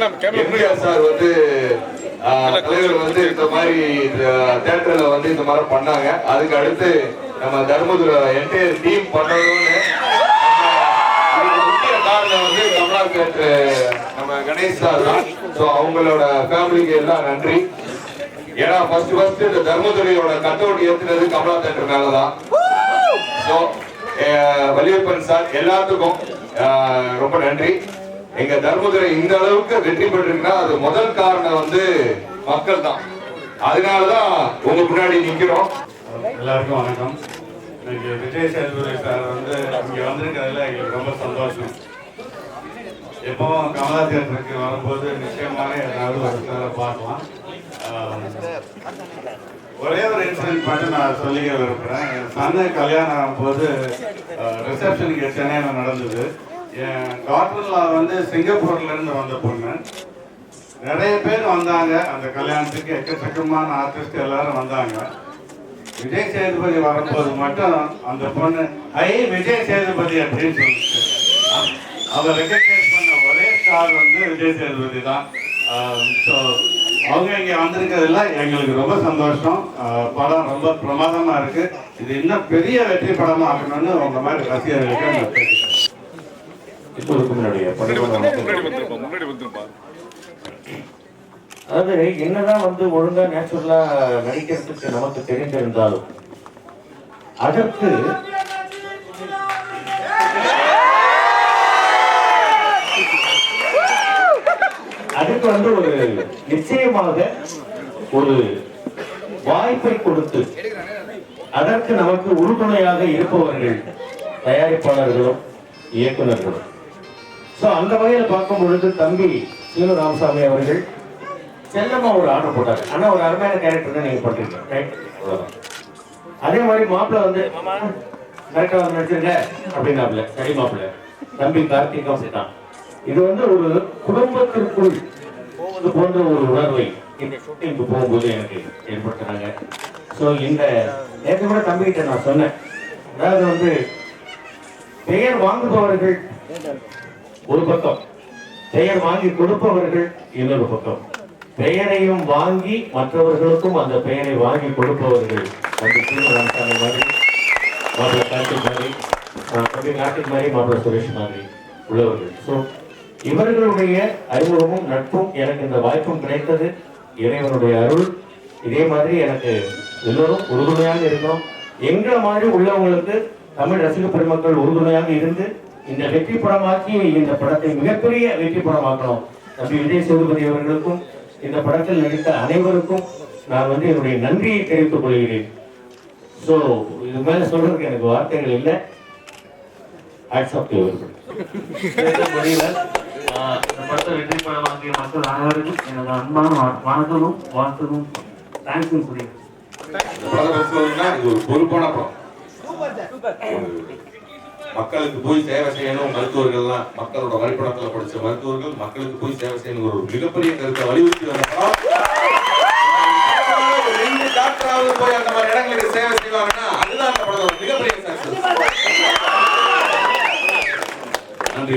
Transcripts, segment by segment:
MGR sir வந்து தலைவர் வந்து இந்த மாதிரி தியேட்டர்ல வந்து இந்த மாதிரி பண்ணாங்க. அதுக்கு அடுத்து நம்ம தர்மதுரை என்டையர் டீம் பண்ணணும்னு முக்கிய காரணம் வந்து கமலா தியேட்டர் நம்ம கணேஷ் சார் தான். ஸோ அவங்களோட ஃபேமிலிக்கு எல்லாம் நன்றி. ஏன்னா ஃபர்ஸ்ட் இந்த தர்மதுரையோட கட்டவுட் ஏத்துனது கமலா தியேட்டர் மேலதான். ஸோ வலியப்பன் சார் எல்லாத்துக்கும் ரொம்ப நன்றி. எங்க தர்மதுரை இந்த அளவுக்கு வெற்றி பெற்றிருக்குன்னா அது முதல் காரணம் வந்து மக்கள் தான். அதனாலதான் உங்க முன்னாடி நிக்கிறோம். எல்லாருக்கும் வணக்கம். இன்னைக்கு விஜய் சேதுபதி சார் வந்து இங்க வந்திருக்கிறதுல எங்களுக்கு ரொம்ப சந்தோஷம். எப்பவும் கமலா தியேட்டருக்கு வரும்போது நிச்சயமாக ஏதாவது ஒரு சாரை பார்க்கலாம். ஒரே ஒரு இன்சிடென்ட் மட்டும் நான் சொல்லிக்க விரும்புகிறேன். என் சன்னு கல்யாணம் ஆகும்போது ரிசப்ஷனுக்கு சென்னையில் நடந்தது. என் டாக்டரில் வந்து சிங்கப்பூர்லேருந்து வந்த பொண்ணு. நிறைய பேர் வந்தாங்க அந்த கல்யாணத்துக்கு. எக்கச்சக்கமான ஆர்டிஸ்ட் எல்லாரும் வந்தாங்க. விஜய் சேதுபதி வரும்போது மட்டும் அந்த பொண்ணு விஜய் சேதுபதி அப்படின்னு சொல்லிட்டு அவர் ரெகக்னைஸ் பண்ண ஒரே ஸ்டார் வந்து விஜய் சேதுபதி தான். ஸோ அவங்க இங்கே வந்திருக்கிறதுல எங்களுக்கு ரொம்ப சந்தோஷம். படம் ரொம்ப பிரமாதமாக இருக்கு. இது இன்னும் பெரிய வெற்றி படமாக ஆகணும்னு உங்க மாதிரி ரசிகர்களுக்கு அதாவது என்னதான் வந்து ஒழுங்கா நேச்சுரலா நடிக்கிறதுக்கு நமக்கு தெரிந்திருந்தாலும் அதற்கு வந்து ஒரு நிச்சயமாக ஒரு வாய்ப்பை கொடுத்து அதற்கு நமக்கு உறுதுணையாக இருப்பவர்கள் தயாரிப்பாளர்களும் இயக்குநர்களும். அந்த வகையில் பார்க்கும் பொழுது தம்பி சீனு ராமசாமி அவர்கள் செல்லமா ஒரு ஆர்டர் போட்டாரு. ஆனா ஒரு அருமையான கேரக்டர் தான் நீங்க பண்றீங்க. அதே மாதிரி மாப்பிள்ள வந்து கரெக்டா வந்து நடிச்சிருங்க அப்படின்னாப்ல. சரி மாப்பிள்ள. தம்பி கார்த்திக் அப்படிதான். இது வந்து ஒரு குடும்பத்திற்குள் போவது போன்ற ஒரு உணர்வை இந்த ஷூட்டிங்க்கு போகும்போது எனக்கு ஏற்படுத்தினாங்க. ஸோ இந்த நேற்று கூட தம்பிகிட்ட நான் சொன்னேன். அதாவது வந்து பெயர் வாங்குபவர்கள் ஒரு பக்கம், பெயர் வாங்கி கொடுப்பவர்கள் இன்னொரு பக்கம். பெயரையும் வாங்கி மற்றவர்களுக்கும் அந்த பெயரை வாங்கி கொடுப்பவர்கள் தம்பி ராமசாமி மாதிரி, மாப்பிள்ள கார்த்திக் மாதிரி, தம்பி கார்த்திக் மாதிரி, மாப்பிள்ள சுரேஷ் மாதிரி உள்ளவர்கள். ஸோ இவர்களுடைய அறிமுகமும் நட்பும் எனக்கு இந்த வாய்ப்பும் கிடைத்தது இறைவனுடைய அருள். இதே மாதிரி எனக்கு எல்லோரும் உறுதுணையாக இருக்கணும். எங்களை மாதிரி உள்ளவங்களுக்கு தமிழ் ரசிக பெருமக்கள் உறுதுணையாக இருந்து இந்த வெற்றி படமாக்கி இந்த படத்தை மிகப்பெரிய வெற்றி படமாக்கணும். தம்பி விஜய் சேதுபதி அவர்களுக்கும் இந்த படத்தில் நடித்த அனைவருக்கும் நான் வந்து என்னுடைய நன்றியை தெரிவித்துக் கொள்கிறேன். ஸோ இது மேல சொல்றதுக்கு எனக்கு வார்த்தைகள் இல்லை. இந்த படத்தை வெற்றி படம் வாங்கிய மக்கள் அனைவருக்கும் எனது அன்பான வணக்கமும் வாழ்த்தும் தேங்க்ஸும் புரியும். ஒரு பொறுப்பான படம். மக்களுக்கு போய் சேவை செய்யணும். மருத்துவர்கள்லாம் மக்களோட வழிபடத்துல படிச்ச மருத்துவர்கள் மக்களுக்கு போய் சேவை செய்யணும் ஒரு மிகப்பெரிய கருத்தை வலியுறுத்தி வந்த படம். ரெண்டு டாக்டராவது போய் அந்த மாதிரி இடங்களுக்கு சேவை செய்வாங்கன்னா அதுதான் அந்த படத்தோட மிகப்பெரிய சக்சஸ். நன்றி.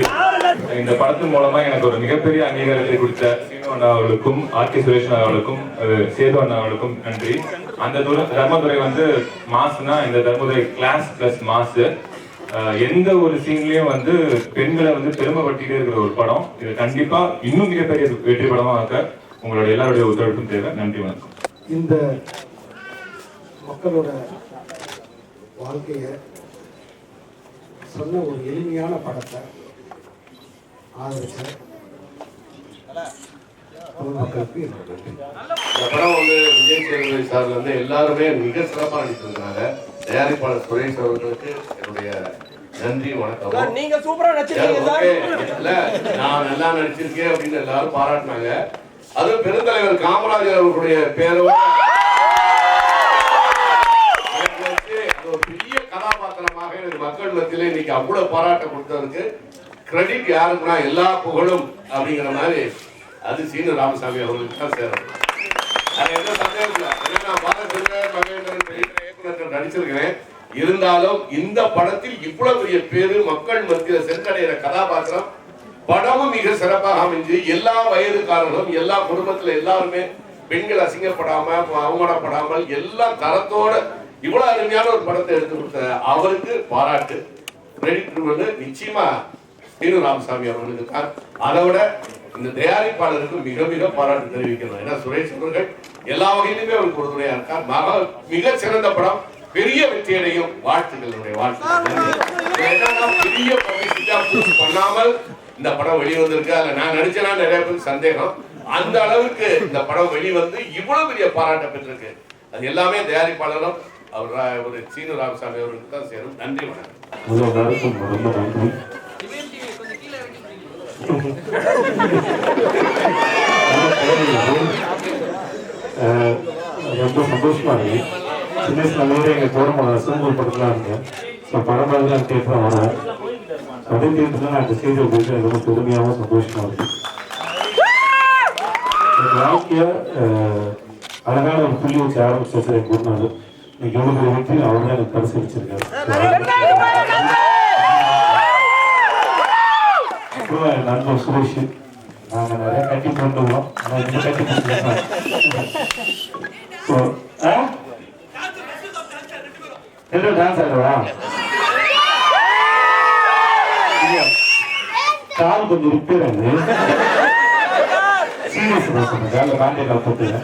இந்த படத்தின் மூலமா எனக்கு ஒரு மிகப்பெரிய அங்கீகாரத்தை கொடுத்த சீனு அண்ணா அவர்களுக்கும், ஆர்கே சுரேஷ் அவர்களுக்கும், சேது அண்ணா அவர்களுக்கும் நன்றி. அந்த தர்மதுரை வந்து மாஸ்னா இந்த தர்மதுரை கிளாஸ் பிளஸ் மாஸ். எந்த ஒரு சீன்லயும் வந்து பெண்களை வந்து பெருமைப்படுத்திட்டே இருக்கிற ஒரு படம். இது கண்டிப்பா இன்னும் மிகப்பெரிய வெற்றி படமா ஆக்க உங்களுடைய எல்லாருடைய ஒத்துழைப்பும் தேவை. நன்றி, வணக்கம். இந்த மக்களோட வாழ்க்கைய சொன்ன ஒரு எளிமையான படத்தை ஆதரிச்ச மக்களுக்கு இந்த படம் வந்து விஜய் சேதுபதி சார் வந்து எல்லாருமே மிக சிறப்பாக நடித்திருந்தாங்க. தயாரிப்பாளர் சுரேஷ் அவர்களுக்கு என்னுடைய நன்றி, வணக்கம். நீங்க சூப்பரா நடிச்சிருக்கீங்க. நான் நல்லா நடிச்சிருக்கேன் அப்படின்னு எல்லாரும் பாராட்டினாங்க. அது பெருந்தலைவர் காமராஜர் அவர்களுடைய பேரோட ஒரு பெரிய கதாபாத்திரமாக எனக்கு மக்கள் மத்தியிலே இன்னைக்கு அவ்வளவு பாராட்ட கொடுத்ததுக்கு கிரெடிட் யாருக்குன்னா எல்லா புகழும் அப்படிங்கிற மாதிரி அது சீனு ராமசாமி அவர்களுக்கு தான் சேரும். அது எந்த சந்தேகம் இல்லை. ஏன்னா நான் பாலச்சந்திரன், மகேந்திரன் இயக்குநர்கள் நடிச்சிருக்கிறேன். இருந்தாலும் இந்த படத்தில் இவ்வளவு பெரிய பேரு மக்கள் மத்தியில் சென்றடைகிற கதாபாத்திரம் படமும் மிக சிறப்பாக அமைஞ்சு எல்லா வயதுக்காரர்களும் எல்லா குடும்பத்துல எல்லாருமே பெண்கள் அசிங்கப்படாம அவமானப்படாமல் எல்லா தரத்தோட இவ்வளவு அருமையான ஒரு படத்தை எடுத்து கொடுத்த அவருக்கு பாராட்டு. நிச்சயமா சீனு ராமசாமி அவர்களுக்கு தான். அதை விட இந்த தயாரிப்பாளருக்கு மிக மிக பாராட்டு தெரிவிக்கணும். ஏன்னா சுரேஷ் அவர்கள் எல்லா வகையிலுமே அவருக்கு ஒரு துணையா இருக்கார். மிக சிறந்த படம், பெரிய வெற்றியடையும். வாழ்த்துக்களுடைய வாழ்த்துக்கள். பெரிய பப்ளிசிட்டியா பண்ணாமல் இந்த படம் வெளிவந்திருக்கு. அதுல நான் நடிச்சேன்னா நிறைய பேருக்கு சந்தேகம். அந்த அளவுக்கு இந்த படம் வெளிவந்து இவ்வளவு பெரிய பாராட்ட பெற்றிருக்கு. அது எல்லாமே தயாரிப்பாளரும் அவர் ஒரு சீனு ராமசாமி அவருக்கு தான் சேரும். நன்றி, வணக்கம். ரொம்ப நன்றி. ரொம்ப சந்தோஷமா இருக்கு. சின்ன வயசுல வேற எங்க போற சிவங்கூர் படத்துல இருந்தேன். படம் பார்த்து தேட்டர் வரேன். அதே தேட்டர்ல நான் இந்த ஸ்டேஜில் போயிட்டு ரொம்ப பெருமையாகவும் சந்தோஷமா இருக்கு. என் வாழ்க்கைய அழகான ஒரு புள்ளி வச்சு ஆரம்பிச்சு சார் என் குருநாள். இன்னைக்கு எவ்வளவு பெரிய வெற்றி அவர் தான் எனக்கு பரிசளிச்சிருக்காரு. நண்பர் சுரேஷ், நாங்கள் நிறைய கட்டி பண்ணுவோம். ஆனால் இந்த கட்டி பண்ணுவோம். டான்ஸ் ஆடுவா கால் கொஞ்சம் ரிப்பேர் ஆகுது. சீரியஸ் காலில் காண்டியில் போட்டுங்க.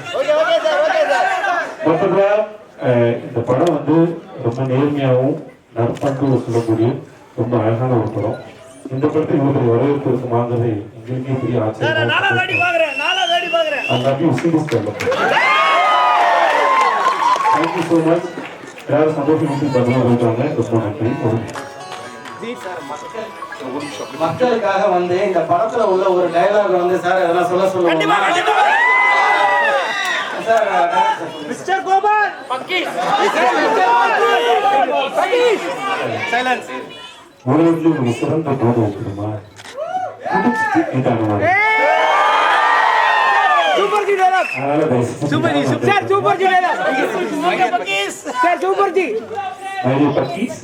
மொத்தத்தில் இந்த படம் வந்து ரொம்ப நேர்மையாகவும் நற்பண்பு சொல்லக்கூடிய ரொம்ப அழகான ஒரு படம். இந்த படத்தை இவருடைய வரவேற்பு இருக்குமாங்கிறது எங்களுக்கே பெரிய ஆச்சரியம். Thank you so much. எல்லாரும் சந்தோஷம் பண்ணுவாங்க. ரொம்ப நன்றி. மக்களுக்காக வந்து இந்த படத்துல உள்ள ஒரு டயலாக் வந்து சார் அதெல்லாம் சொல்லுவாங்க சார். Mister Gopal silence. உலகத்தில் ஒரு சிறந்த போதை வைக்கணுமா? Super ji dialogue. Super ji sir. Super ji dialogue. Sir super ji. Buc-ee's